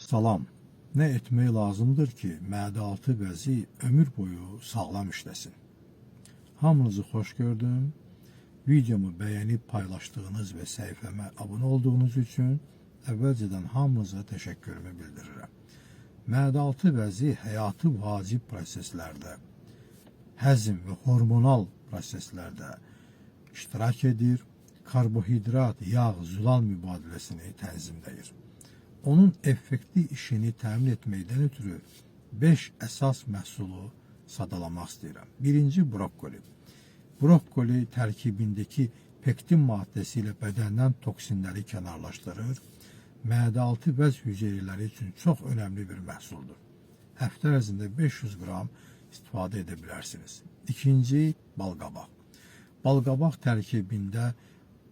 Salam. Nə etmək lazımdır ki, mədə-altı bəzi ömür boyu sağlam işləsin? Hamınızı xoş gördüm. Videomu bəyənib paylaşdığınız və səhifəmə abunə olduğunuz üçün əvvəlcədən hamınıza təşəkkürümü bildirirəm. Mədə-altı bəzi həyatı vacib proseslərdə, həzm və hormonal proseslərdə iştirak edir, karbohidrat, yağ, zülal mübadiləsini tənzimləyir. Onun effektiv işini təmin etməkdən ötürü 5 əsas məhsulu sadalamaq istəyirəm. Birinci, brokkoli. Brokkoli tərkibindəki pektin maddəsi ilə bədəndən toksinləri kənarlaşdırır. Mədə-altı vəz hüceyrələri üçün çox önəmli bir məhsuldur. Həftə ərzində 500 qram istifadə edə bilərsiniz. İkinci, balqabaq. Balqabaq tərkibində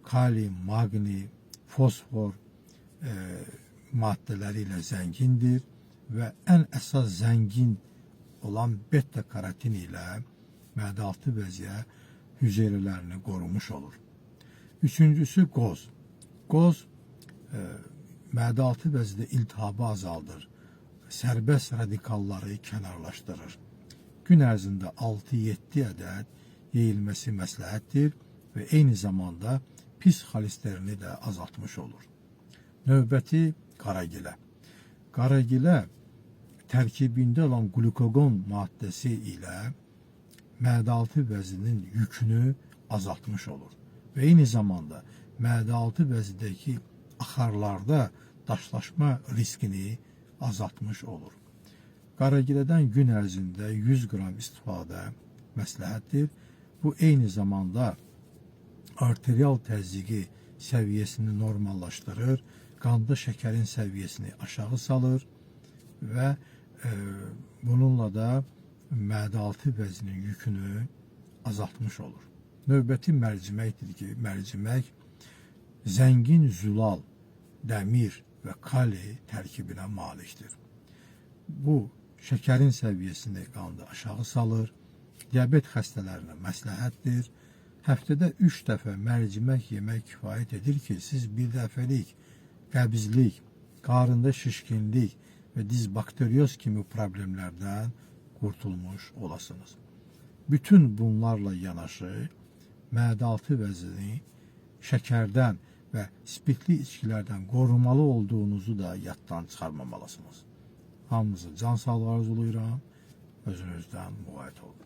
kalium, maqni, fosfor maddələri ilə zəngindir və ən əsas zəngin olan beta-karotin ilə mədə-altı vəziyə hüceyrələrini qorumuş olur. Üçüncüsü, qoz. Qoz mədə-altı vəzidə iltihabı azaldır, sərbəst radikalları kənarlaşdırır. Gün ərzində 6-7 ədəd yeyilməsi məsləhətdir və eyni zamanda pis xolesterini də azaltmış olur. Növbəti, qaragilə. Qaragilə tərkibində olan glukagon maddəsi ilə mədə-altı vəzinin yükünü azaltmış olur və eyni zamanda mədə-altı vəzidəki axarlarda daşlaşma riskini azaltmış olur. Qaragilədən gün ərzində 100 qram istifadə məsləhətdir. Bu eyni zamanda arterial təzyiqi səviyyəsini normallaşdırır, qanda şəkərin səviyyəsini aşağı salır və bununla da mədə-altı vəzinin yükünü azaltmış olur. Növbəti mərciməkdir ki, mərcimək zəngin zülal, dəmir və kali tərkibinə malikdir. Bu, şəkərin səviyyəsini qanda aşağı salır, diabet xəstələrinə məsləhətdir. Həftədə 3 dəfə mərcimək yemək kifayət edir ki, siz bir dəfəlik qəbizlik, qarında şişkinlik və dizbakterioz kimi problemlərdən qurtulmuş olasınız. Bütün bunlarla yanaşı, mədə-altı vəzini şəkərdən və spirtli içkilərdən qorumalı olduğunuzu da yaddan çıxarmamalısınız. Hamınızı can sağlığı arzulayıram, özünüzdən müğayət olun.